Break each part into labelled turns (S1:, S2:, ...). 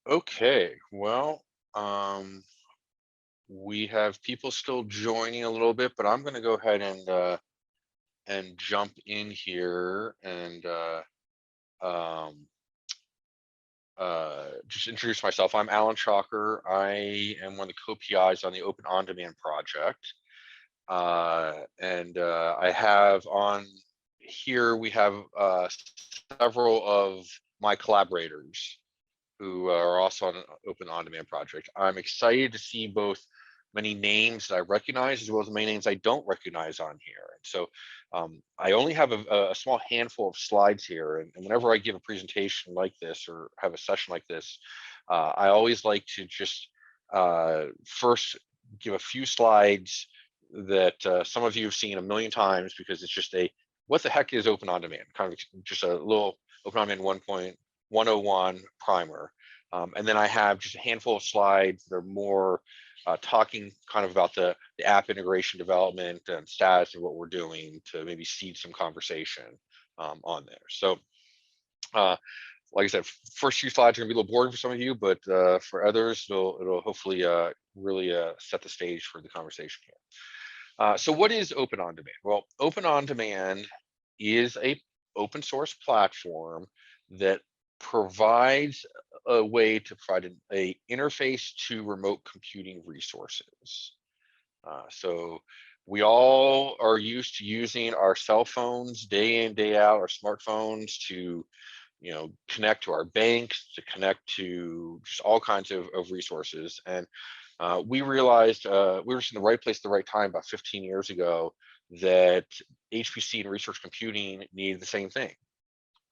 S1: Okay, well, we have people still joining a little bit, but I'm going to go ahead and jump in here and um, just introduce myself. I'm Alan Chalker. I am one of the co-PIs on the Open On-Demand project, and I have on here we have several of my collaborators who are also on an Open On-Demand project. I'm excited to see both many names that I recognize as well as many names I don't recognize on here. And so I only have a small handful of slides here. And whenever I give a presentation like this or have a session like this, I always like to just first give a few slides that some of you have seen a million times because it's just what the heck is Open On-Demand? Kind of just a little Open On-Demand 1.101 primer. And then I have just a handful of slides that are more talking kind of about the app integration development and status of what we're doing to maybe seed some conversation on there. So like I said, first few slides are gonna be a little boring for some of you, but for others, it'll hopefully really set the stage for the conversation here. So what is Open On-Demand? Well, Open On-Demand is a open source platform that provides a way to provide an interface to remote computing resources. So we all are used to using our cell phones day in, day out, our smartphones to connect to our banks, to connect to just all kinds of resources. And we realized we were in the right place at the right time about 15 years ago that HPC and research computing needed the same thing.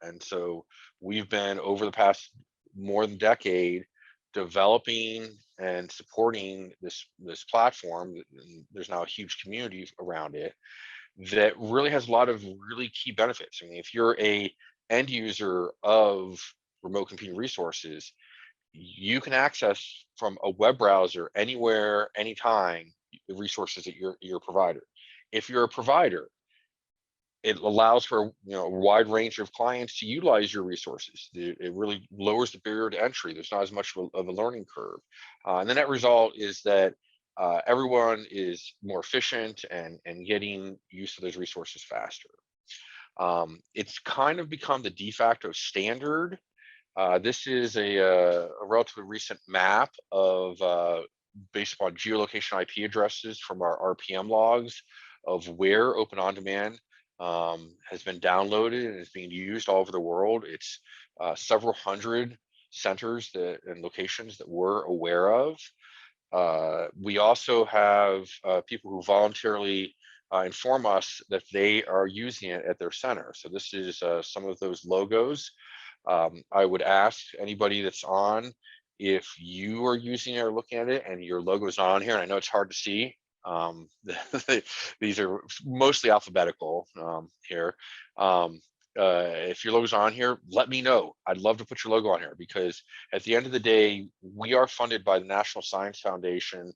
S1: And so we've been over the past more than a decade developing and supporting this platform. There's now a huge community around it that really has a lot of really key benefits. I mean, if you're a end user of remote computing resources, you can access from a web browser anywhere, anytime, the resources at your provider. If you're a provider, it allows for a wide range of clients to utilize your resources. It really lowers the barrier to entry. There's not as much of a learning curve. And the net result is that everyone is more efficient and getting use of those resources faster. It's kind of become the de facto standard. This is a relatively recent map of based upon geolocation IP addresses from our RPM logs of where Open On-Demand has been downloaded and is being used all over the world. It's several hundred centers and locations that we're aware of. We also have people who voluntarily inform us that they are using it at their center. So this is some of those logos. I would ask anybody that's on if you are using it or looking at it and your logo is on here. And I know it's hard to see. These are mostly alphabetical here. If your logo's on here, let me know. I'd love to put your logo on here because at the end of the day, we are funded by the National Science Foundation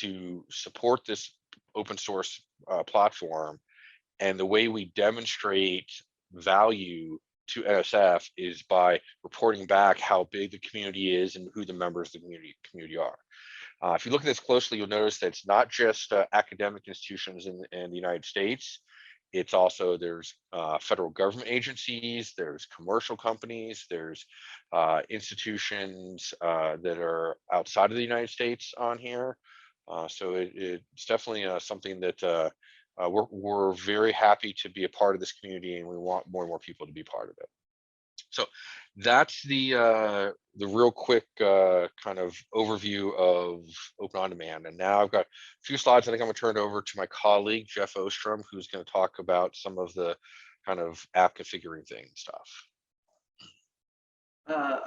S1: to support this open source platform. And the way we demonstrate value to NSF is by reporting back how big the community is and who the members of the community are. If you look at this closely, you'll notice that it's not just academic institutions in the United States. It's also, there's federal government agencies, there's commercial companies, there's institutions that are outside of the United States on here. So it's definitely something that we're very happy to be a part of this community, and we want more and more people to be part of it. So that's the real quick kind of overview of Open On-Demand. And now I've got a few slides. I think I'm going to turn it over to my colleague, Jeff Ostrom, who's going to talk about some of the kind of app configuring thing stuff.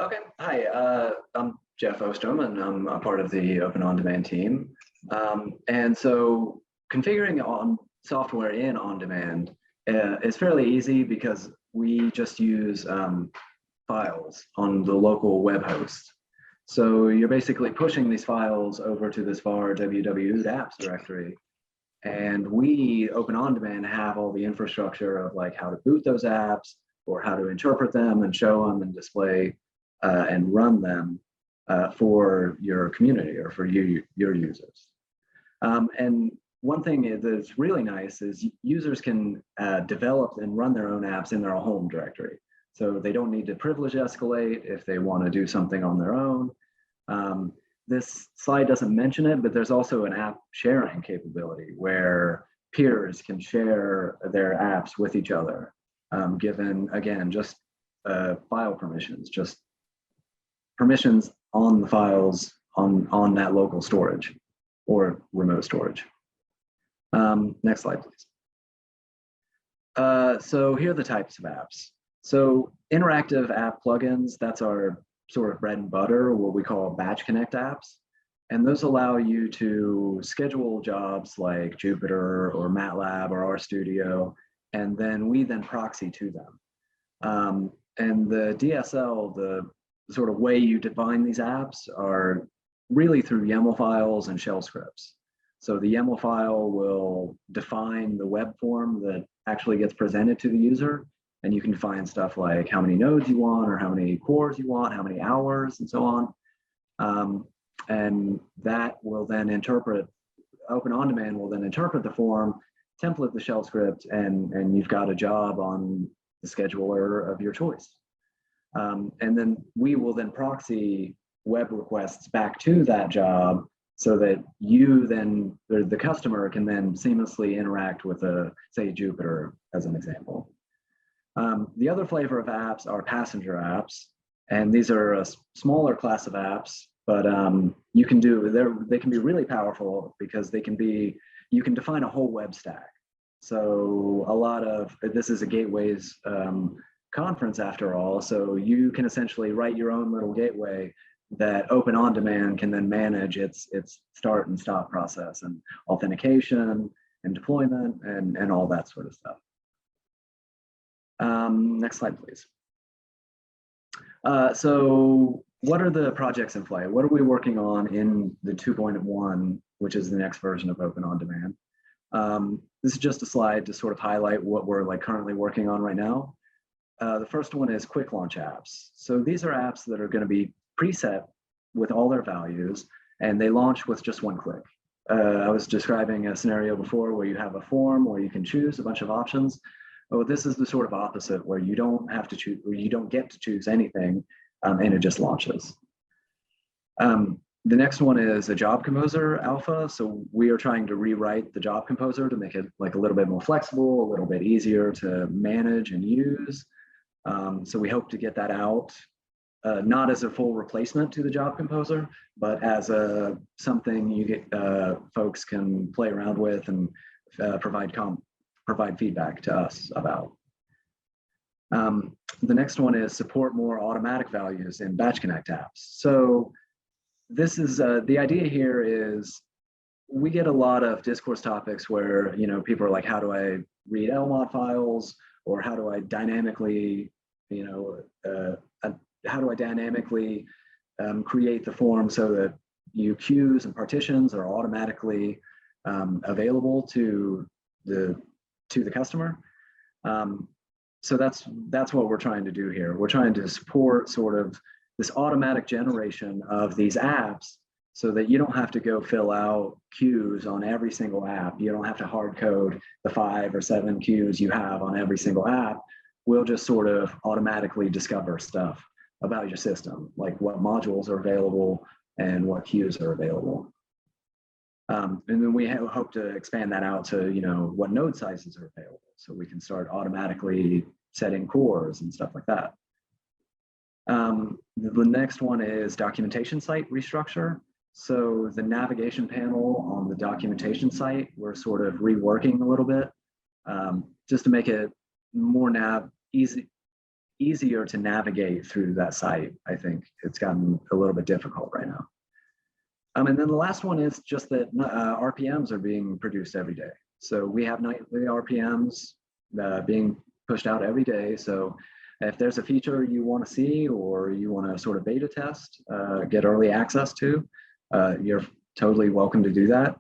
S2: Okay, hi, I'm Jeff Ostrom, and I'm a part of the Open On-Demand team. And so configuring on software in On-Demand is fairly easy because we just use files on the local web host. So you're basically pushing these files over to this var www.apps directory. And we, Open On-Demand, have all the infrastructure of like how to boot those apps or how to interpret them and show them and display and run them. for your community or for your users. And one thing that's really nice is users can develop and run their own apps in their home directory. So they don't need to privilege escalate if they want to do something on their own. This slide doesn't mention it, but there's also an app sharing capability where peers can share their apps with each other, given, again, just file permissions, just permissions on the files on that local storage or remote storage. Next slide, please. So here are the types of apps. So interactive app plugins, that's our sort of bread and butter, what we call batch connect apps. And those allow you to schedule jobs like Jupyter or MATLAB or RStudio, and then we then proxy to them. And the DSL, the sort of way you define these apps are really through YAML files and shell scripts. So the YAML file will define the web form that actually gets presented to the user. And you can define stuff like how many nodes you want or how many cores you want, how many hours and so on. And that will then interpret, Open OnDemand will then interpret the form, template the shell script, and you've got a job on the scheduler of your choice. And then we will then proxy web requests back to that job so that you then, the customer can then seamlessly interact with say, Jupyter as an example. The other flavor of apps are passenger apps, and these are a smaller class of apps, but you can they can be really powerful because you can define a whole web stack. So this is a gateways conference after all, so you can essentially write your own little gateway that Open OnDemand can then manage its start and stop process and authentication and deployment and all that sort of stuff. Next slide, please. So what are the projects in play? What are we working on in the 2.1, which is the next version of Open OnDemand? This is just a slide to sort of highlight what we're currently working on right now. The first one is quick launch apps. So these are apps that are going to be preset with all their values, and they launch with just one click. I was describing a scenario before where you have a form where you can choose a bunch of options. Oh, this is the sort of opposite where you don't have to choose, or you don't get to choose anything, and it just launches. The next one is a job composer alpha. So we are trying to rewrite the job composer to make it a little bit more flexible, a little bit easier to manage and use. So we hope to get that out, not as a full replacement to the job composer, but as something you get folks can play around with and provide feedback to us about. The next one is support more automatic values in batch connect apps. So this is the idea here is we get a lot of discourse topics where people are like, how do I read LMOD files, or how do I dynamically create the form so that queues and partitions are automatically available to the customer. So that's what we're trying to do here. We're trying to support sort of this automatic generation of these apps so that you don't have to go fill out queues on every single app. You don't have to hard code the 5 or 7 queues you have on every single app. We'll just sort of automatically discover stuff about your system, like what modules are available and what queues are available. And then we hope to expand that out to what node sizes are available, so we can start automatically setting cores and stuff like that. The next one is documentation site restructure. So the navigation panel on the documentation site, we're sort of reworking a little bit just to make it more easier to navigate through that site. I think it's gotten a little bit difficult right now. And then the last one is just that RPMs are being produced every day. So we have nightly RPMs being pushed out every day. So if there's a feature you want to see or you want to sort of beta test, get early access to, you're totally welcome to do that.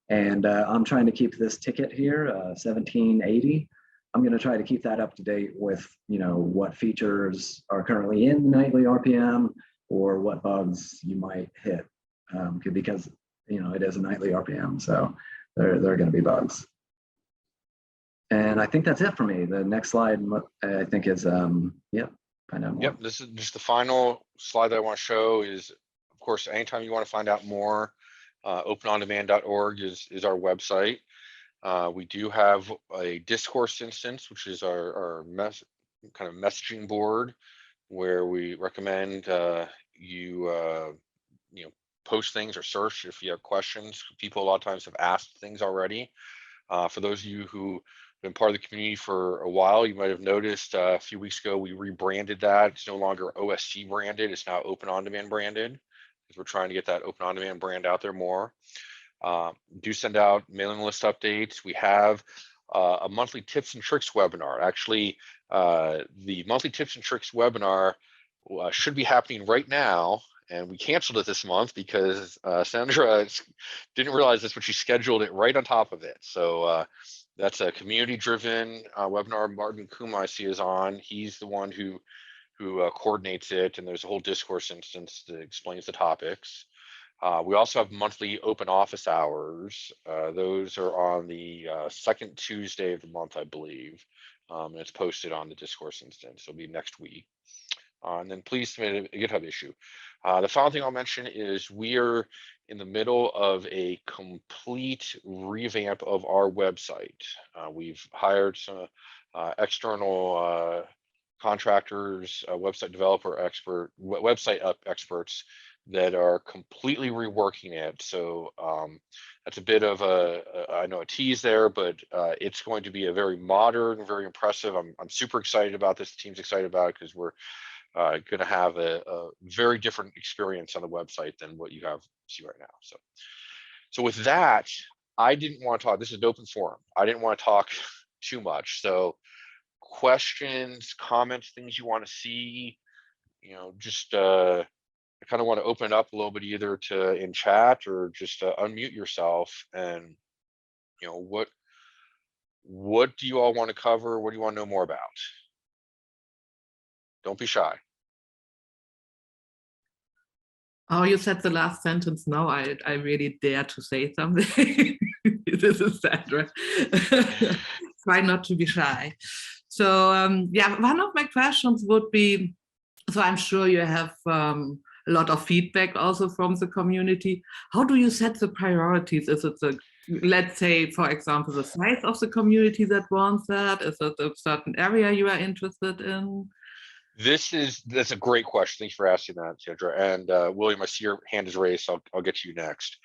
S2: And I'm trying to keep this ticket here, 1780. I'm going to try to keep that up to date with what features are currently in the nightly RPM or what bugs you might hit, because it is a nightly RPM, so there are going to be bugs. And I think that's it for me. The next slide, I think, is find out more.
S1: Yep, this is just the final slide that I want to show. Is, of course, anytime you want to find out more, openondemand.org is our website. We do have a discourse instance, which is our kind of messaging board, where we recommend you post things or search if you have questions. People a lot of times have asked things already. For those of you who have been part of the community for a while, you might have noticed a few weeks ago we rebranded that. It's no longer OSC branded, it's now Open On Demand branded, because we're trying to get that Open On Demand brand out there more. Do send out mailing list updates. We have a monthly tips and tricks webinar. Actually, the monthly tips and tricks webinar should be happening right now, and we canceled it this month because Sandra didn't realize this, but she scheduled it right on top of it. So that's a community-driven webinar. Martin Kuma, I see, is on. He's the one who coordinates it, and there's a whole discourse instance that explains the topics. We also have monthly open office hours. Those are on the second Tuesday of the month, I believe. And it's posted on the discourse instance. It'll be next week. And then please submit a GitHub issue. The final thing I'll mention is we are in the middle of a complete revamp of our website. We've hired some external contractors, website developer expert, website experts that are completely reworking it. So that's a bit of I know a tease there, but it's going to be a very modern, very impressive. I'm super excited about this. The team's excited about it because we're going to have a very different experience on the website than what you see right now. So with that, I didn't want to talk. This is an open forum. I didn't want to talk too much. So questions, comments, things you want to see, just I kind of want to open it up a little bit, either in chat or just unmute yourself, and what do you all want to cover? What do you want to know more about? Don't be shy.
S3: Oh, you said the last sentence. No, I really dare to say something. This is Sandra. Try not to be shy. So yeah, one of my questions would be, so I'm sure you have a lot of feedback also from the community. How do you set the priorities? Is it let's say, for example, the size of the community that wants that? Is it a certain area you are interested in?
S1: That's a great question. Thanks for asking that, Sandra. And William, I see your hand is raised, so I'll get to you next.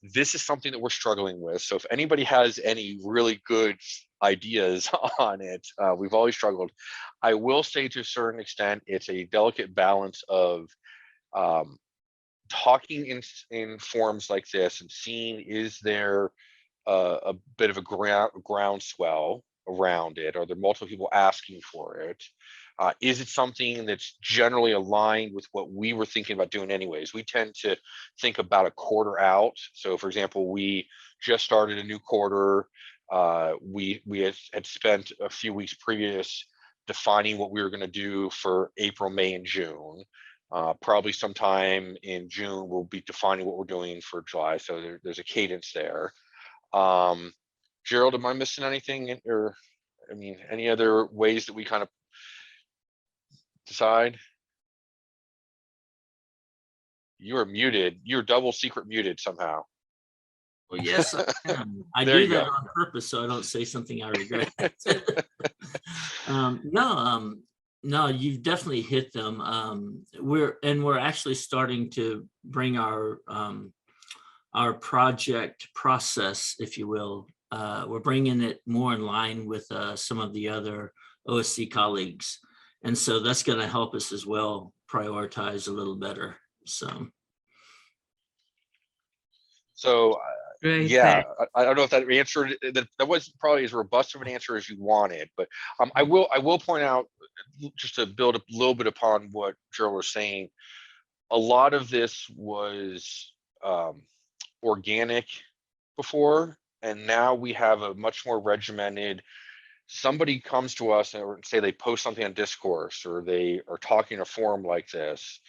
S1: This is something that we're struggling with. So if anybody has any really good ideas on it, we've always struggled. I will say, to a certain extent, it's a delicate balance of talking in forums like this and seeing, is there a bit of a groundswell around it? Are there multiple people asking for it? Is it something that's generally aligned with what we were thinking about doing anyways? We tend to think about a quarter out. So for example, we just started a new quarter. We had spent a few weeks previous defining what we were going to do for April, May, and June. Probably sometime in June, we'll be defining what we're doing for July. So there's a cadence there. Gerald, am I missing anything? Or, I mean, any other ways that we kind of decide? You are muted. You're double secret muted somehow.
S4: Well, yes, I am. I
S1: There
S4: do
S1: you
S4: that
S1: go.
S4: on purpose so I don't say something I regret. No, you've definitely hit them. We're actually starting to bring our project process, if you will. We're bringing it more in line with some of the other OSC colleagues, and so that's going to help us as well prioritize a little better.
S1: So
S3: Great,
S1: yeah, I don't know if that answered that. That wasn't probably as robust of an answer as you wanted, but I will point out, just to build a little bit upon what Gerald was saying. A lot of this was organic before, and now we have a much more regimented somebody comes to us and say they post something on discourse or they are talking in a forum like this,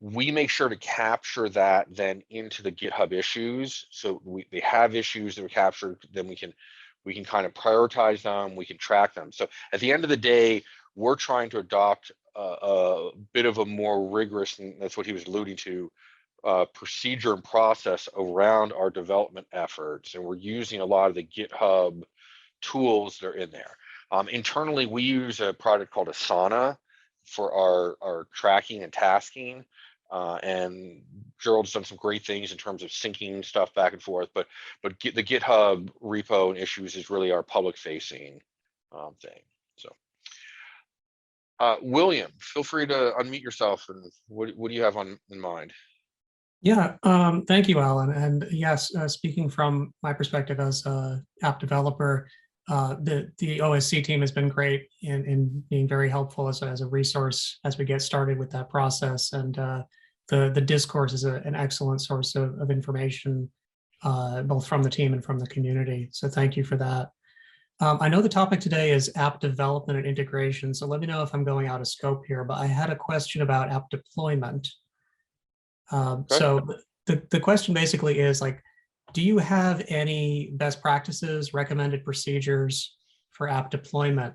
S1: we make sure to capture that then into the GitHub issues. So they have issues that are captured, then we can kind of prioritize them, we can track them. So at the end of the day, we're trying to adopt a bit of a more rigorous, and that's what he was alluding to, procedure and process around our development efforts. And we're using a lot of the GitHub tools that are in there. Internally, we use a product called Asana for our tracking and tasking. And Gerald's done some great things in terms of syncing stuff back and forth, but the GitHub repo and issues is really our public facing thing. So William, feel free to unmute yourself, and what do you have in mind?
S5: Yeah, thank you, Alan. And yes, speaking from my perspective as an app developer, the OSC team has been great in being very helpful as a resource as we get started with that process. And the discourse is an excellent source of information, both from the team and from the community. So thank you for that. I know the topic today is app development and integration. So let me know if I'm going out of scope here, but I had a question about app deployment. So the question basically is like, do you have any best practices, recommended procedures for app deployment?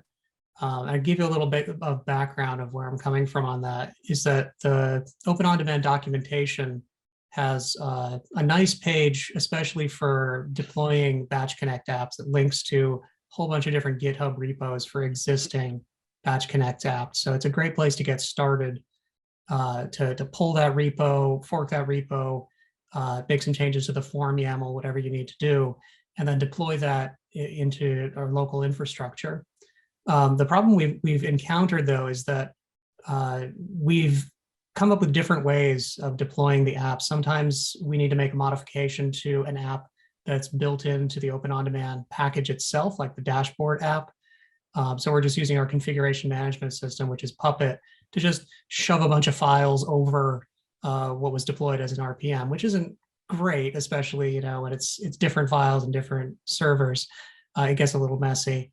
S5: I'll give you a little bit of background of where I'm coming from on that, is that the Open On-Demand documentation has a nice page, especially for deploying Batch Connect apps, that links to a whole bunch of different GitHub repos for existing Batch Connect apps. So it's a great place to get started, to pull that repo, fork that repo, make some changes to the form YAML, whatever you need to do, and then deploy that into our local infrastructure. The problem we've encountered, though, is that we've come up with different ways of deploying the app. Sometimes we need to make a modification to an app that's built into the Open On-Demand package itself, like the dashboard app. So we're just using our configuration management system, which is Puppet, to just shove a bunch of files over what was deployed as an RPM, which isn't great, especially when it's different files and different servers. It gets a little messy.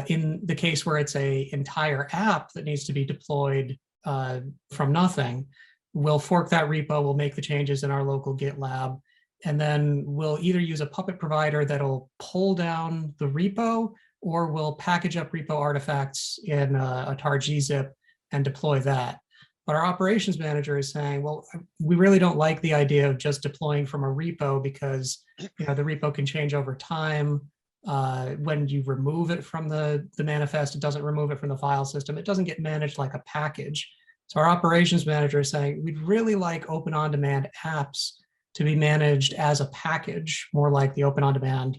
S5: In the case where it's an entire app that needs to be deployed from nothing, we'll fork that repo, we'll make the changes in our local GitLab, and then we'll either use a Puppet provider that'll pull down the repo, or we'll package up repo artifacts in a tar gzip and deploy that. But our operations manager is saying, well, we really don't like the idea of just deploying from a repo, because the repo can change over time. When you remove it from the manifest, it doesn't remove it from the file system. It doesn't get managed like a package. So our operations manager is saying, we'd really like Open On-Demand apps to be managed as a package, more like the Open On-Demand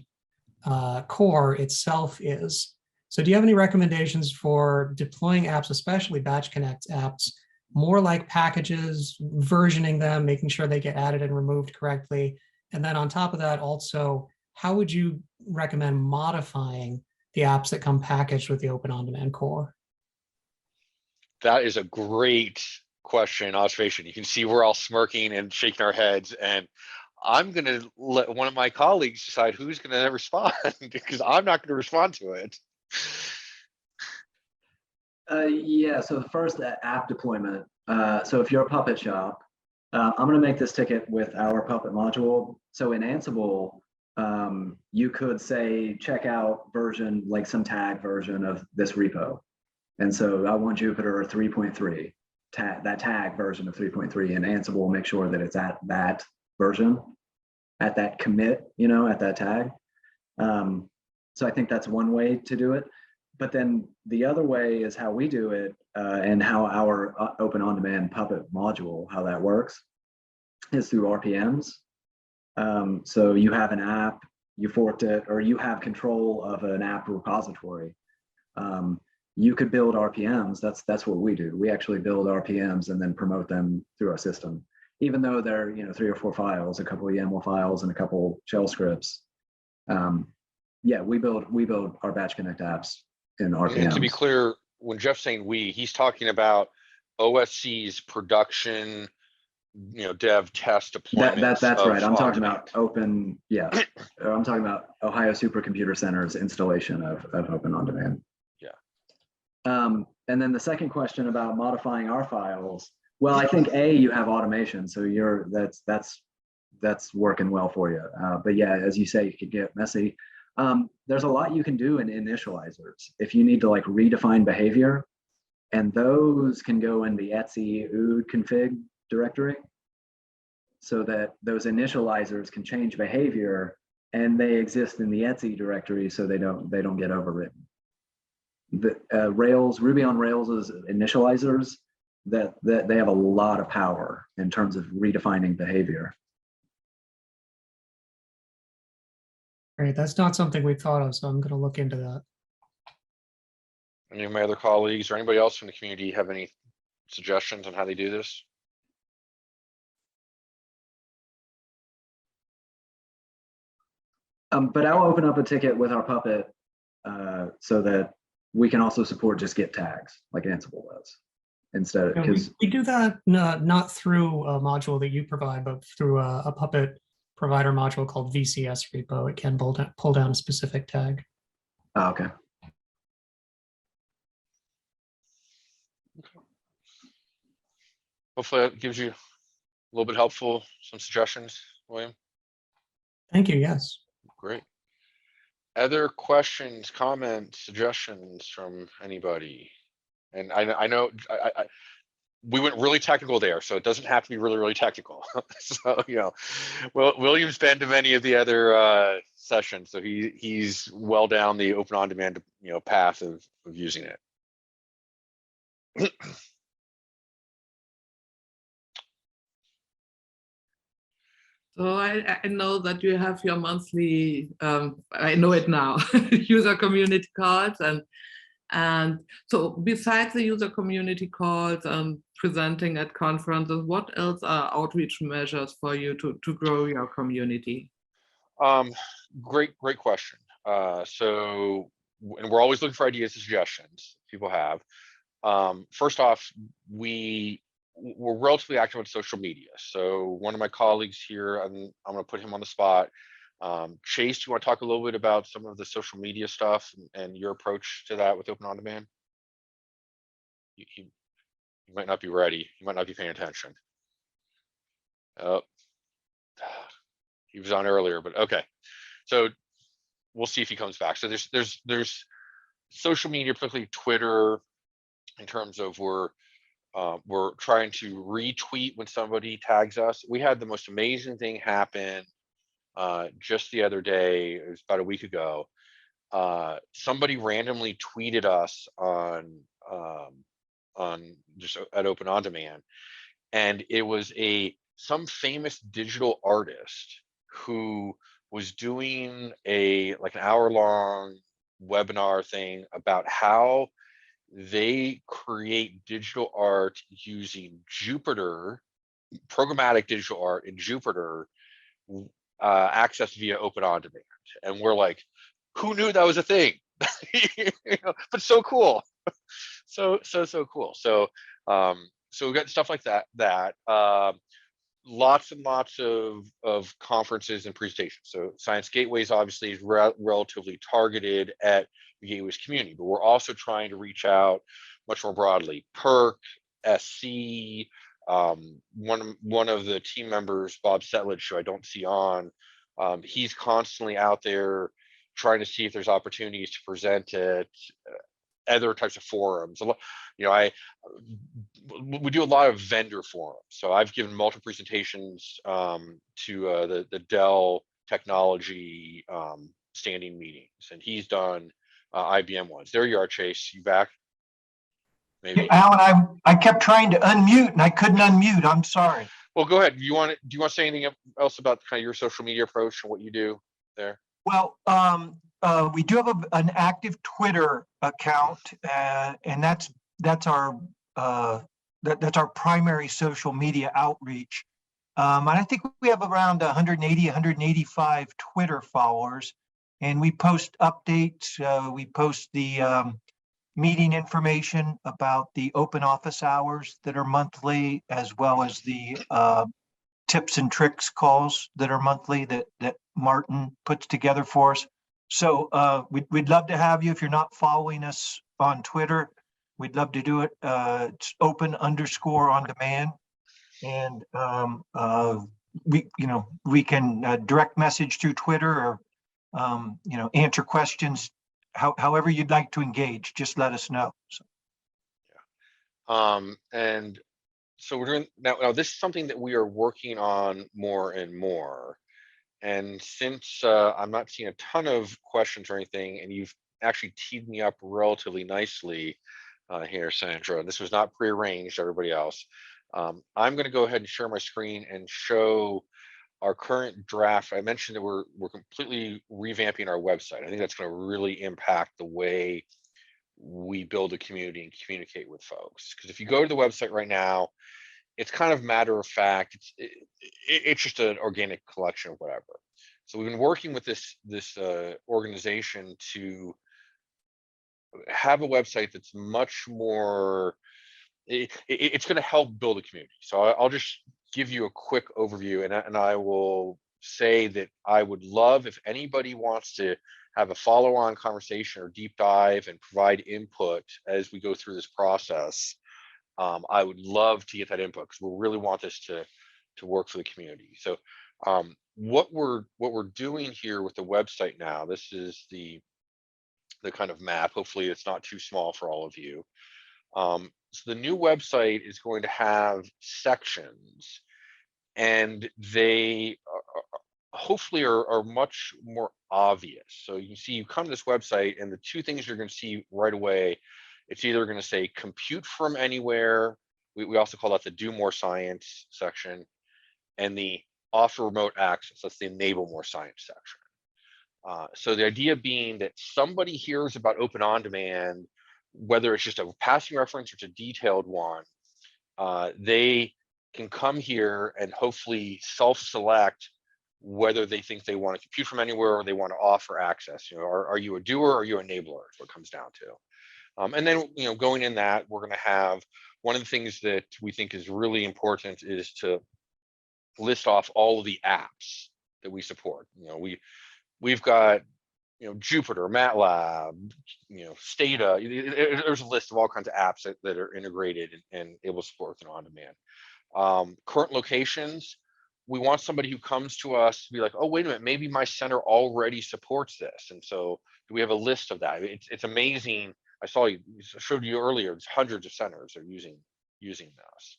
S5: core itself is. So do you have any recommendations for deploying apps, especially Batch Connect apps, more like packages, versioning them, making sure they get added and removed correctly? And then on top of that, also, how would you recommend modifying the apps that come packaged with the Open On-Demand core?
S1: That is a great question and observation. You can see we're all smirking and shaking our heads, and I'm going to let one of my colleagues decide who's going to respond, because I'm not going to respond to it.
S2: Yeah, so first, app deployment. So if you're a Puppet shop, I'm going to make this ticket with our Puppet module. So in Ansible, you could say check out version, like some tag version of this repo. And so I want Jupyter 3.3, that tag version of 3.3, and Ansible will make sure that it's at that version, at that commit, at that tag. So I think that's one way to do it. But then the other way is how we do it, and how our Open On-Demand Puppet module, how that works, is through RPMs. So you have an app, you forked it, or you have control of an app repository. You could build RPMs. That's what we do. We actually build RPMs and then promote them through our system, even though they're 3 or 4 files, a couple of YAML files, and a couple shell scripts. Yeah, we build our Batch Connect apps in RPMs.
S1: And to be clear, when Jeff's saying he's talking about OSC's production dev test deployments.
S2: That's right. I'm talking
S1: On-demand.
S2: about open, yeah. I'm talking about Ohio Supercomputer Center's installation of Open On Demand.
S1: Yeah.
S2: And then the second question about modifying our files. Well, I think you have automation, so that's working well for you. But yeah, as you say, it could get messy. There's a lot you can do in initializers. If you need to like redefine behavior, and those can go in the etc ood config directory, so that those initializers can change behavior, and they exist in the etc directory, so they don't get overwritten. The Ruby on Rails' initializers, that they have a lot of power in terms of redefining behavior.
S5: Great. That's not something we thought of, so I'm going to look into that.
S1: Any of my other colleagues or anybody else from the community have any suggestions on how they do this?
S2: But I'll open up a ticket with our Puppet so that we can also support just Git tags like Ansible does instead of, because
S5: we do that not through a module that you provide, but through a Puppet provider module called VCS repo. It can pull down a specific tag.
S2: Oh, okay.
S1: Hopefully that gives you a little bit helpful, some suggestions, William.
S5: Thank you. Yes.
S1: Great. Other questions, comments, suggestions from anybody? And I know we went really technical there, so it doesn't have to be really, really technical. So, William's been to many of the other sessions, so he's well down the open on-demand, path of using it.
S3: So I know that you have your monthly, I know it now, user community calls, and so besides the user community calls and presenting at conferences, what else are outreach measures for you to grow your community?
S1: Great question. So, and we're always looking for ideas and suggestions people have. First off, we're relatively active on social media. So one of my colleagues here, I'm going to put him on the spot. Chase, do you want to talk a little bit about some of the social media stuff and your approach to that with Open On Demand? You might not be ready. You might not be paying attention. Oh, he was on earlier, but okay. So we'll see if he comes back. So there's social media, particularly Twitter, in terms of we're trying to retweet when somebody tags us. We had the most amazing thing happen just the other day. It was about a week ago. Somebody randomly tweeted us on just at Open On Demand, and it was some famous digital artist who was doing an hour-long webinar thing about how they create digital art using Jupyter, programmatic digital art in Jupyter, accessed via Open On Demand. And we're like, who knew that was a thing? But so cool. So cool. So we've got stuff like that. Lots and lots of conferences and presentations. So Science Gateways obviously is relatively targeted at the Gateways community, but we're also trying to reach out much more broadly. PERC, SC, one of the team members, Bob Settlage, who I don't see on, he's constantly out there trying to see if there's opportunities to present at other types of forums. We do a lot of vendor forums. So I've given multiple presentations to the Dell technology standing meetings, and he's done IBM ones. There you are, Chase. You back? Maybe.
S6: Hey, Alan, I kept trying to unmute and I couldn't unmute. I'm sorry.
S1: Well, go ahead. Do you want to say anything else about kind of your social media approach and what you do there?
S6: Well, we do have an active Twitter account, and that's our primary social media outreach. And I think we have around 185 Twitter followers, and we post updates. We post the meeting information about the open office hours that are monthly, as well as the tips and tricks calls that are monthly that Martin puts together for us. So we'd love to have you. If you're not following us on Twitter, we'd love to do it. It's open_on-demand. And we can direct message through Twitter or answer questions however you'd like to engage. Just let us know. So.
S1: And so we're doing now this is something that we are working on more and more. And since I'm not seeing a ton of questions or anything, and you've actually teed me up relatively nicely here, Sandra, this was not prearranged, everybody else. I'm going to go ahead and share my screen and show our current draft. I mentioned that we're completely revamping our website. I think that's going to really impact the way we build a community and communicate with folks. Because if you go to the website right now, it's kind of matter of fact. It's just an organic collection of whatever. So we've been working with this organization to have a website that's much more. It's going to help build a community. So I'll just give you a quick overview, and I will say that I would love if anybody wants to have a follow-on conversation or deep dive and provide input as we go through this process. I would love to get that input because we really want this to work for the community. So what we're doing here with the website now, this is the kind of map. Hopefully it's not too small for all of you. So the new website is going to have sections, and they hopefully are much more obvious. So you can see, you come to this website, and the two things you're going to see right away, it's either going to say compute from anywhere. We also call that the do more science section, and the offer remote access. That's the enable more science section. So the idea being that somebody hears about open on demand, whether it's just a passing reference or it's a detailed one, they can come here and hopefully self-select whether they think they want to compute from anywhere or they want to offer access. Are you a doer or are you an enabler is what it comes down to. And then, going in that, we're going to have one of the things that we think is really important is to list off all of the apps that we support. We've got Jupyter, MATLAB, Stata. There's a list of all kinds of apps that are integrated and able to support with an on-demand. Current locations, we want somebody who comes to us to be like, oh, wait a minute, maybe my center already supports this. And so do we have a list of that? It's amazing. I showed you earlier, it's hundreds of centers are using this.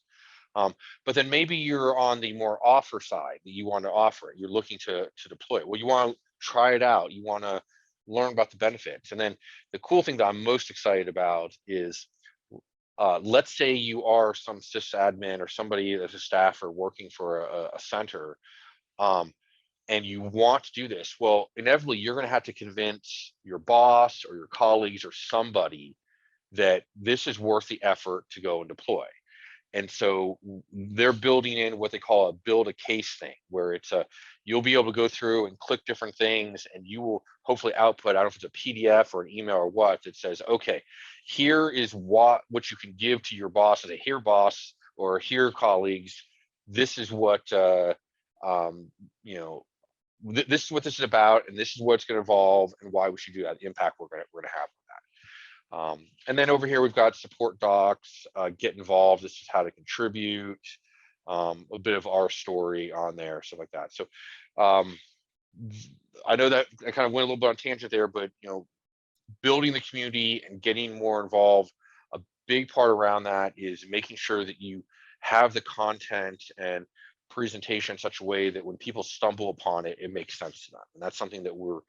S1: But then maybe you're on the more offer side that you want to offer it. You're looking to deploy it. Well, you want to try it out. You want to learn about the benefits. And then the cool thing that I'm most excited about is, let's say you are some sysadmin or somebody that's a staffer working for a center, and you want to do this. Well, inevitably, you're going to have to convince your boss or your colleagues or somebody that this is worth the effort to go and deploy. And so they're building in what they call a build a case thing, where you'll be able to go through and click different things, and you will hopefully output, I don't know if it's a PDF or an email or what, that says, okay, here is what you can give to your boss, and say, here boss, or here colleagues, this is what this is what this is about, and this is what it's going to involve, and why we should do that, the impact we're going to have with that. And then over here, we've got support docs, get involved. This is how to contribute, a bit of our story on there, stuff like that. So I know that I kind of went a little bit on tangent there, but building the community and getting more involved, a big part around that is making sure that you have the content and presentation in such a way that when people stumble upon it, it makes sense to them. And that's something that we're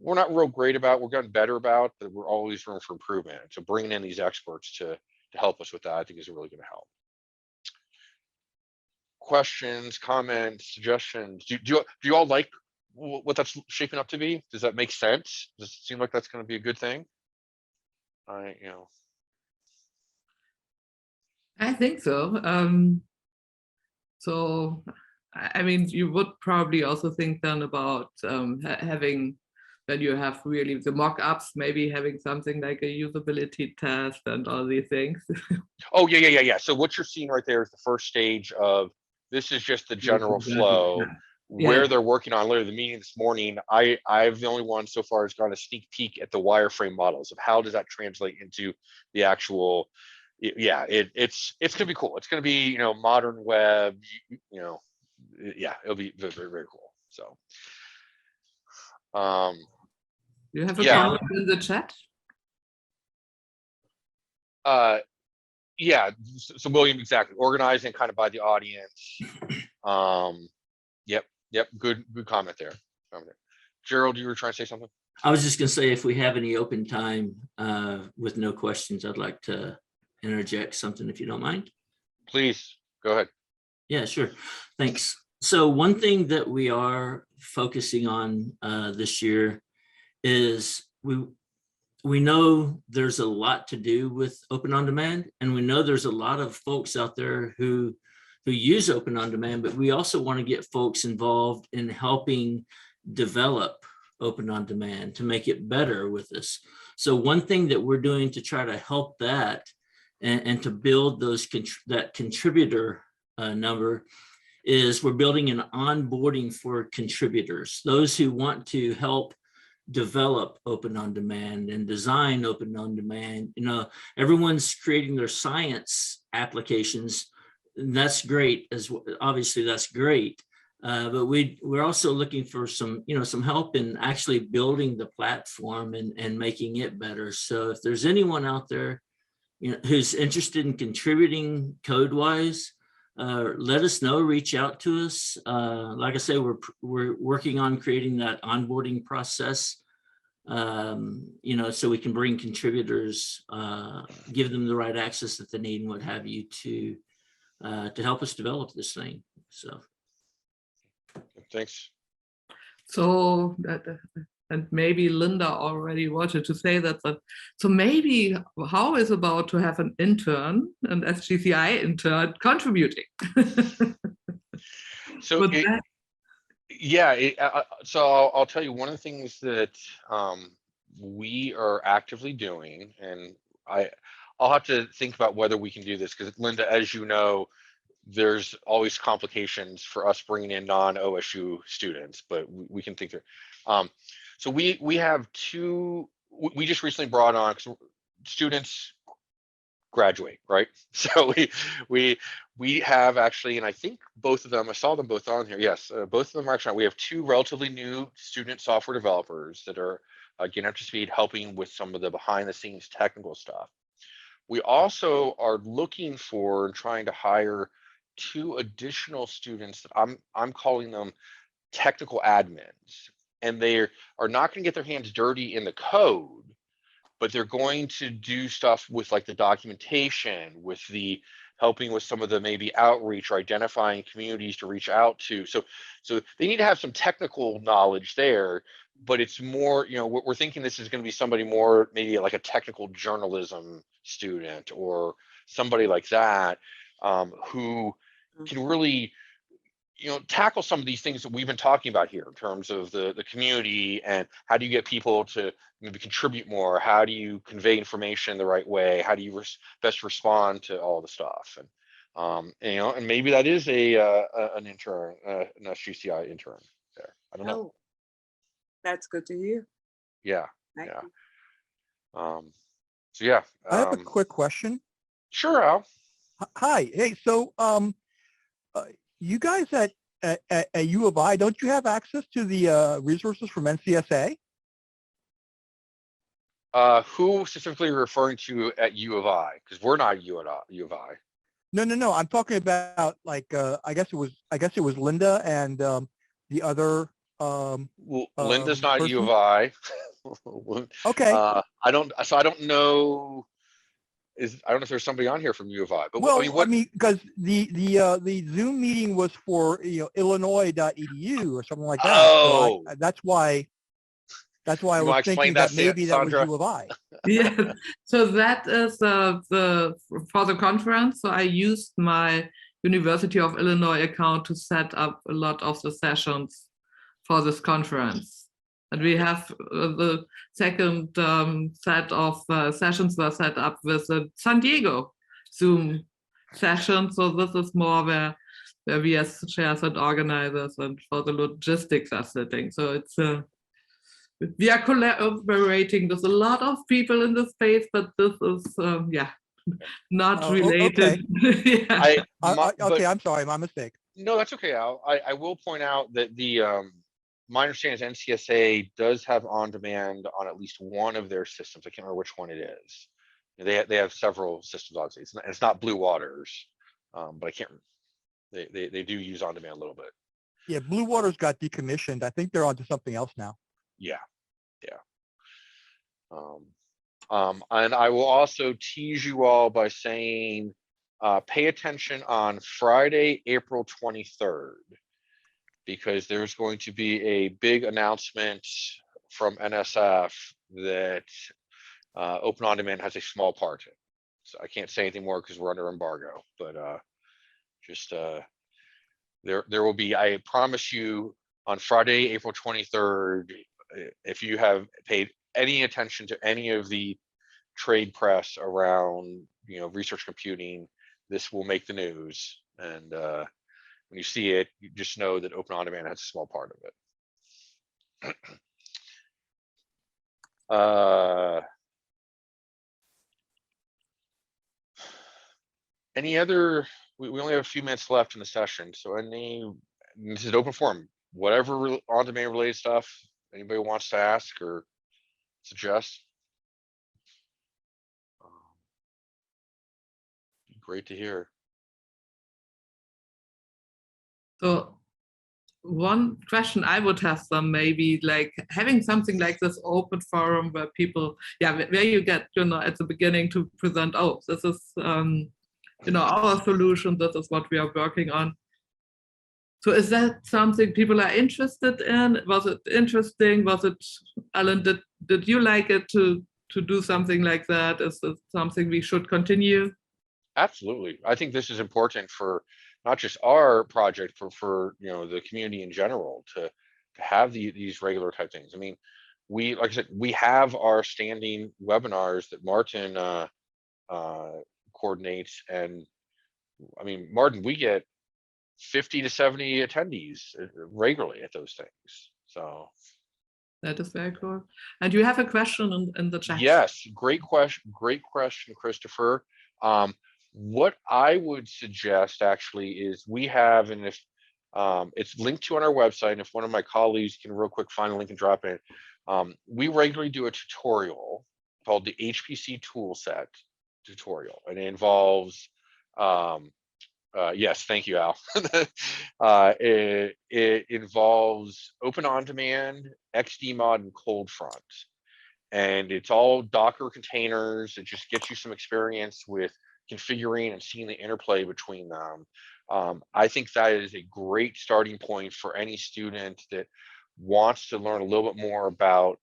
S1: not real great about. We're getting better about, but we're always room for improvement. So bringing in these experts to help us with that, I think, is really going to help. Questions, comments, suggestions? Do you all like what that's shaping up to be? Does that make sense? Does it seem like that's going to be a good thing? I
S3: think so. So, I mean, you would probably also think then about having then you have really the mock-ups, maybe having something like a usability test and all these things.
S1: Oh, yeah. So what you're seeing right there is the first stage of, this is just the general flow. Where they're working on literally the meeting this morning. I've the only one so far has got a sneak peek at the wireframe models of how does that translate into the actual, it's gonna be cool. It's gonna be, you know, modern web, yeah, it'll be very, very, very cool. So
S3: You have a
S1: Yeah.
S3: comment in the chat?
S1: Yeah, so William, exactly, organizing kind of by the audience. Yep, good comment there. Gerald, you were trying to say something?
S4: I was just gonna say, if we have any open time with no questions, I'd like to interject something, if you don't mind.
S1: Please, go ahead.
S4: Yeah, sure. Thanks. So one thing that we are focusing on this year is we know there's a lot to do with Open On Demand, and we know there's a lot of folks out there who use Open On Demand, but we also want to get folks involved in helping develop Open On Demand to make it better with us. So one thing that we're doing to try to help that and to build those that contributor number is we're building an onboarding for contributors, those who want to help develop Open On Demand and design Open On Demand. You know, everyone's creating their science applications, and that's great, obviously that's great, but we're also looking for some help in actually building the platform and making it better. So if there's anyone out there, you know, who's interested in contributing code wise, let us know, reach out to us. Like I say, we're working on creating that onboarding process, you know, so we can bring contributors, give them the right access that they need and what have you to help us develop this thing. So
S1: thanks.
S3: So and maybe Linda already wanted to say that, but so maybe how is about to have an intern, an SGCI intern contributing?
S1: So so I'll tell you one of the things that we are actively doing, and I'll have to think about whether we can do this, because Linda, as you know, there's always complications for us bringing in non-OSU students, but we can think through. So we have we just recently brought on, because students graduate, right? So we have actually, and I think both of them, I saw them both on here. Yes, both of them are actually, we have two relatively new student software developers that are getting up to speed, helping with some of the behind the scenes technical stuff. We also are looking for and trying to hire two additional students that I'm calling them technical admins, and they are not going to get their hands dirty in the code, but they're going to do stuff with like the documentation, with the helping with some of the maybe outreach or identifying communities to reach out to. So they need to have some technical knowledge there, but it's more, you know, we're thinking this is going to be somebody more maybe like a technical journalism student or somebody like that, who can really, you know, tackle some of these things that we've been talking about here in terms of the community, and how do you get people to maybe contribute more? How do you convey information the right way? How do you best respond to all the stuff? And you know, and maybe that is an intern, an SGCI intern there. I don't know.
S7: That's good to hear.
S1: Yeah.
S7: Thank
S1: Yeah.
S7: you.
S1: So yeah.
S8: I have a quick question.
S1: Sure, Al.
S8: Hi. Hey, so you guys at U of I, don't you have access to the resources from NCSA?
S1: Who specifically are you referring to at U of I? Because we're not U of I.
S8: No. I'm talking about like I guess it was Linda and the other.
S1: Well, Linda's not
S8: person?
S1: U of I.
S8: Okay.
S1: I don't know. I don't know if there's somebody on here from U of I. But
S8: Well,
S1: I mean,
S8: because the Zoom meeting was for Illinois.edu or something like that.
S1: Oh.
S8: So that's why I
S1: You
S8: was
S1: wanna
S8: thinking
S1: explain
S8: that
S1: that,
S8: maybe that was
S1: Sandra?
S8: U of I.
S3: Yeah, so that is for the conference. So I used my University of Illinois account to set up a lot of the sessions for this conference. And we have the second set of sessions were set up with the San Diego Zoom session. So this is more where we as chairs and organizers and for the logistics are sitting. So it's we are collaborating with a lot of people in the space, but this is not related. Yeah.
S8: Okay, I'm sorry, my mistake.
S1: No, that's okay, Al. I will point out that my understanding is NCSA does have on-demand on at least one of their systems. I can't remember which one it is. They have several systems, obviously. It's not Blue Waters, but I can't. They do use on-demand a little bit.
S8: Yeah, Blue Waters got decommissioned. I think they're onto something else now.
S1: Yeah. And I will also tease you all by saying, pay attention on Friday, April 23rd, because there's going to be a big announcement from NSF that Open On Demand has a small part in. So I can't say anything more because we're under embargo, but just there will be, I promise you, on Friday, April 23rd, if you have paid any attention to any of the trade press around, research computing, this will make the news. And when you see it, you just know that Open On Demand has a small part of it. Any other, we only have a few minutes left in the session. So this is an open forum, whatever on-demand related stuff anybody wants to ask or suggest. Great to hear.
S3: So one question I would have maybe like having something like this open forum where people, where you get, at the beginning to present, oh, this is, our solution, this is what we are working on. So is that something people are interested in? Was it interesting? Was it, Alan, did you like it to do something like that? Is it something we should continue?
S1: Absolutely. I think this is important for not just our project, for the community in general to have these regular type things. I mean, like I said, we have our standing webinars that Martin coordinates, and I mean, Martin, we get 50 to 70 attendees regularly at those things. So
S3: that is very cool. And you have a question in the chat.
S1: Yes, great question, Christopher. What I would suggest actually is we have, and if it's linked to on our website, and if one of my colleagues can real quick find a link and drop it, we regularly do a tutorial called the HPC Toolset tutorial, and it involves yes, thank you, Al. It involves Open On Demand, XDMod, and ColdFront, and it's all Docker containers. It just gets you some experience with configuring and seeing the interplay between them. I think that is a great starting point for any student that wants to learn a little bit more about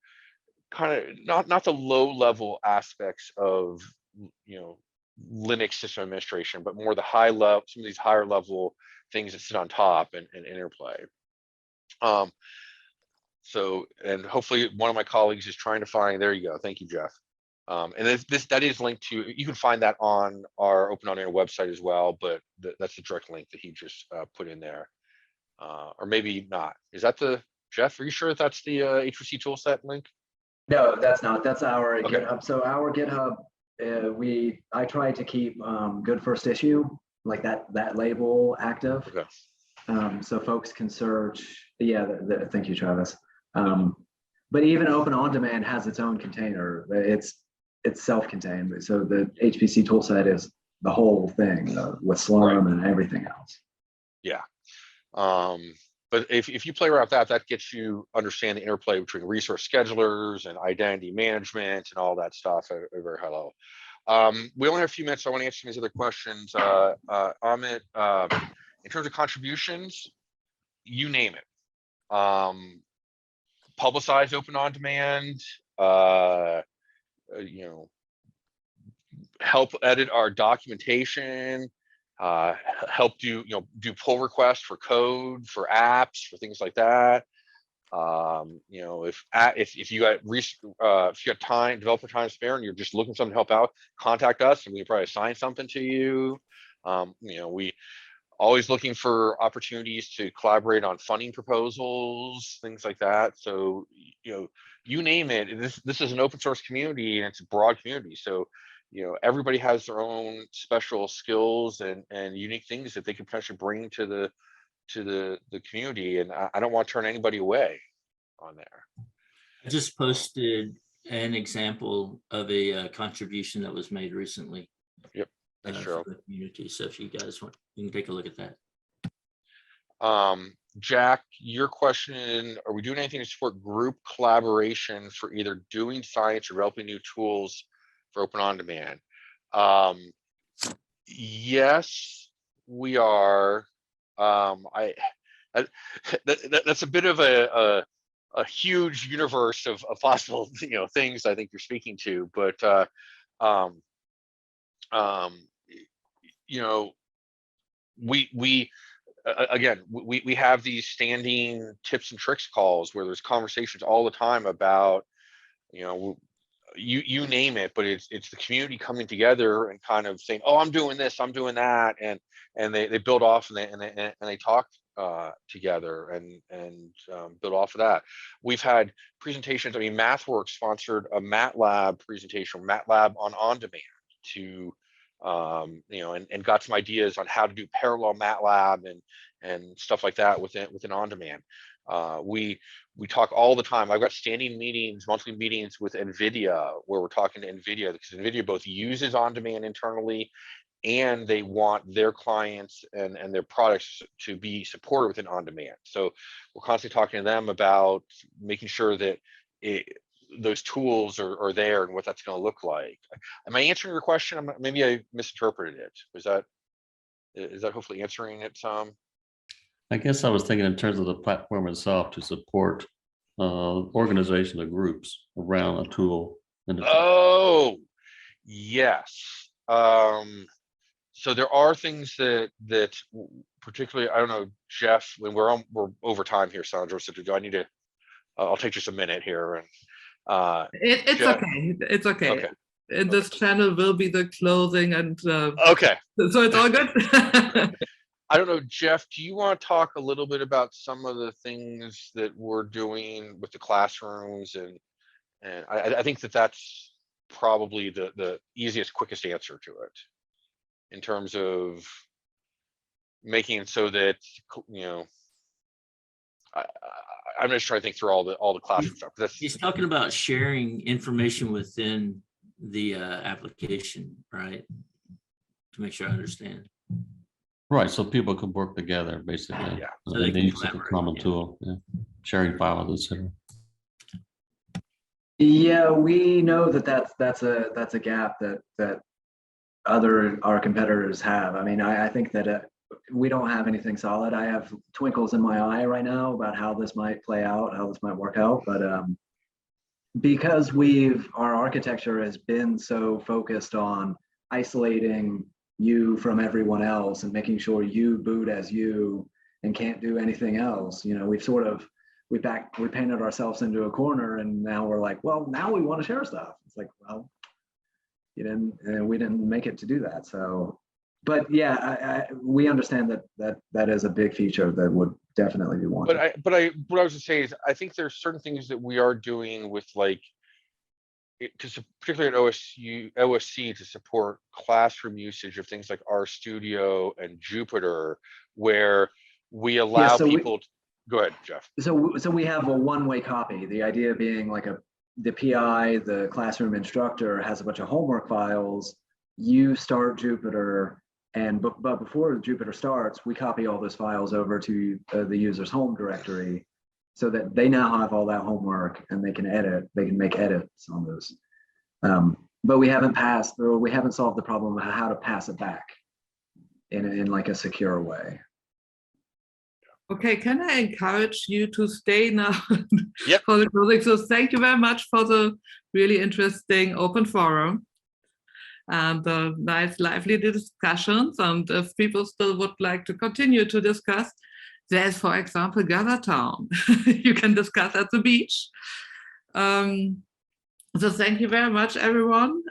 S1: kind of not the low level aspects of Linux system administration, but more the high level, some of these higher level things that sit on top and interplay. So, and hopefully one of my colleagues is trying to find, there you go. Thank you, Jeff. And that is linked to, you can find that on our Open On Air website as well, but that's the direct link that he just put in there. Or maybe not. Is that Jeff, are you sure that's the HPC toolset link?
S2: No, that's not. That's our
S1: Okay.
S2: GitHub. So our GitHub, I try to keep good first issue, like that label active.
S1: Okay.
S2: So folks can search. Yeah, thank you, Travis. But even Open On Demand has its own container. It's self-contained. So the HPC toolset is the whole thing with Slurm and everything else.
S1: Yeah. But if you play around with that gets you understand the interplay between resource schedulers and identity management and all that stuff at a very high level. We only have a few minutes, so I want to answer these other questions. Amit, in terms of contributions, you name it. Publicize Open On Demand, help edit our documentation, help do pull requests for code, for apps, for things like that. You know, if you got time, developer time spare, and you're just looking for something to help out, contact us, and we can probably assign something to you. You know, we always looking for opportunities to collaborate on funding proposals, things like that. So, you know, you name it. This is an open source community, and it's a broad community. So, you know, everybody has their own special skills and unique things that they can potentially bring to the community, and I don't want to turn anybody away on there.
S4: I just posted an example of a contribution that was made recently.
S1: Yep, that's
S4: for the community. So if you guys want, you can take a look at that.
S1: Jack, your question: are we doing anything to support group collaboration for either doing science or developing new tools for Open OnDemand? Yes, we are. That's a bit of a huge universe of possible, you know, things I think you're speaking to, but you know, we have these standing tips and tricks calls where there's conversations all the time about, you know, you name it, but it's the community coming together and kind of saying, oh, I'm doing this, I'm doing that, and they build off, and they talk together and build off of that. We've had presentations. I mean, MathWorks sponsored a MATLAB presentation, MATLAB on OnDemand, to you know, and got some ideas on how to do parallel MATLAB and stuff like that within OnDemand. We talk all the time. I've got standing meetings, monthly meetings with NVIDIA, where we're talking to NVIDIA, because NVIDIA both uses OnDemand internally, and they want their clients and their products to be supported within OnDemand. So we're constantly talking to them about making sure that those tools are there and what that's going to look like. Am I answering your question? Maybe I misinterpreted it. Is that hopefully answering it some?
S9: I guess I was thinking in terms of the platform itself to support organization of groups around a tool.
S1: Oh, yes. So there are things that particularly, I don't know, Jeff, when we're over time here, Sandra, so do I need to, I'll take just a minute here. And
S3: it's
S1: Jeff?
S3: okay. It's okay.
S1: Okay.
S3: And this channel will be the closing, and
S1: okay.
S3: So it's all good.
S1: I don't know, Jeff, do you want to talk a little bit about some of the things that we're doing with the classrooms? And I think that's probably the easiest, quickest answer to it, in terms of making it so that, you know, I'm just trying to think through all the classroom stuff.
S4: He's talking about sharing information within the application, right? To make sure I understand.
S9: Right, so people can work together, basically.
S1: Yeah.
S4: So
S9: They
S4: they can
S9: use a
S4: collaborate,
S9: common
S4: yeah.
S9: tool, yeah. Sharing files, etc.
S2: Yeah, we know that's a gap that our competitors have. I mean, I think that we don't have anything solid. I have twinkles in my eye right now about how this might play out, how this might work out, but because our architecture has been so focused on isolating you from everyone else and making sure you boot as you and can't do anything else, you know, we painted ourselves into a corner, and now we're like, well, now we want to share stuff. It's like, well, we didn't make it to do that. So, but yeah, we understand that is a big feature that would definitely be wanted.
S1: But what I was going to say is, I think there's certain things that we are doing with, like, particularly at OSC, to support classroom usage of things like RStudio and Jupyter, where we allow people. Go ahead, Jeff.
S2: So we have a one-way copy. The idea being, like, the PI, the classroom instructor, has a bunch of homework files. You start Jupyter, but before Jupyter starts, we copy all those files over to the user's home directory, so that they now have all that homework and they can make edits on those. But we haven't solved the problem of how to pass it back in like a secure way.
S3: Okay, can I encourage you to stay now
S1: Yep.
S3: for the closing? So thank you very much for the really interesting open forum and the nice lively discussions. And if people still would like to continue to discuss, there's, for example, Gather Town. You can discuss at the beach. So thank you very much, everyone.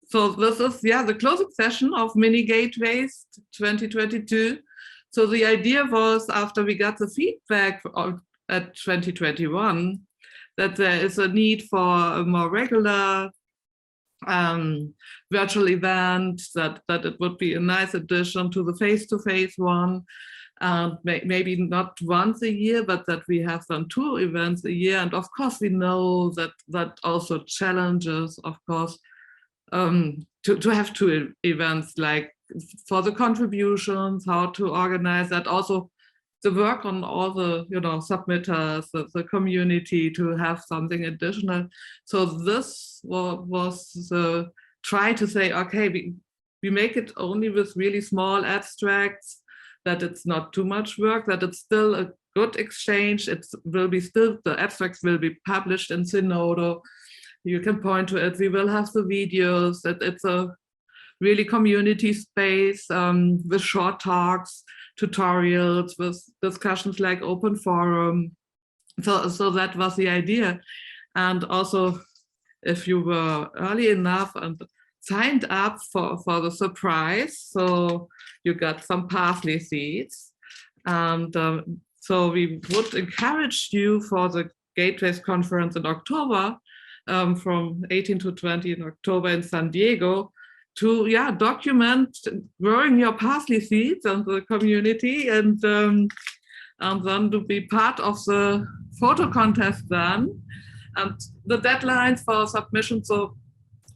S3: So this is, the closing session of Mini Gateways 2022. So the idea was, after we got the feedback at 2021, that there is a need for a more regular virtual event, that it would be a nice addition to the face-to-face one. And maybe not once a year, but that we have done 2 events a year. And of course, we know that also challenges, of course, to have 2 events, like for the contributions, how to organize that, also the work on all the submitters, the community, to have something additional. So this was the try to say, okay, we make it only with really small abstracts, that it's not too much work, that it's still a good exchange. It will be still, the abstracts will be published in Zenodo. You can point to it. We will have the videos, that it's a really community space with short talks, tutorials, with discussions like open forum. So that was the idea. And also, if you were early enough and signed up for the surprise, so you got some parsley seeds. And so we would encourage you for the Gateways conference in October, from 18 to 20 in October in San Diego, to document growing your parsley seeds and the community, and then to be part of the photo contest then. And the deadlines for submission, so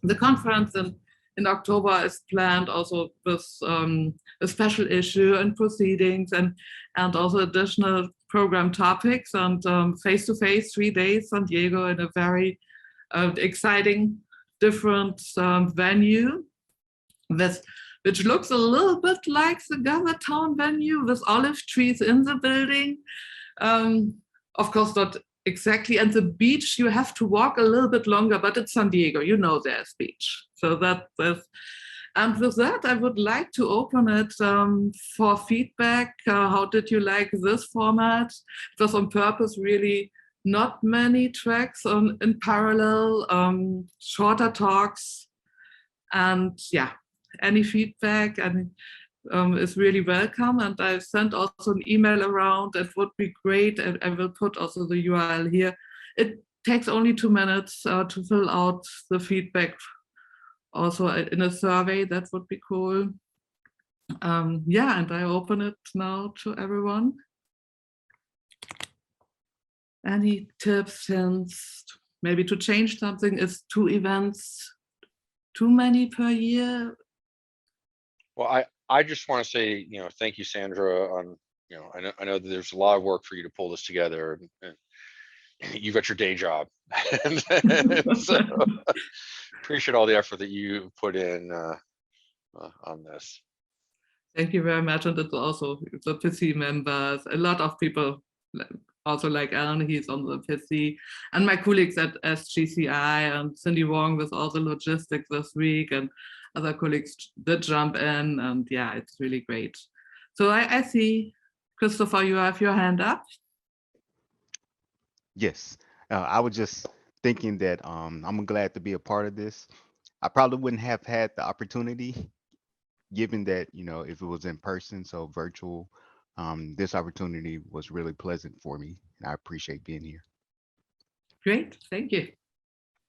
S3: the conference in October is planned also with a special issue and proceedings, and also additional program topics, and face-to-face 3 days San Diego in a very exciting, different venue, which looks a little bit like the Gather Town venue, with olive trees in the building. Of course, not exactly. And the beach, you have to walk a little bit longer, but it's San Diego, there's beach. So and with that, I would like to open it for feedback. How did you like this format? It was on purpose really not many tracks in parallel, shorter talks, and any feedback is really welcome. And I sent also an email around. It would be great. I will put also the URL here. It takes only 2 minutes to fill out the feedback, also in a survey. That would be cool. And I open it now to everyone. Any tips, hints, maybe to change something? Is 2 events too many per year?
S1: Well, I just want to say, thank you, Sandra. I know that there's a lot of work for you to pull this together, and you've got your day job. So appreciate all the effort that you put in on this.
S3: Thank you very much. And it's also the PC members, a lot of people, also like Alan, he's on the PC, and my colleagues at SGCI, and Cindy Wong with all the logistics this week, and other colleagues did jump in, and it's really great. So I see, Christopher, you have your hand up.
S10: Yes, I was just thinking that I'm glad to be a part of this. I probably wouldn't have had the opportunity, given that, if it was in person, so virtual, this opportunity was really pleasant for me. And I appreciate being here.
S3: Great, thank you.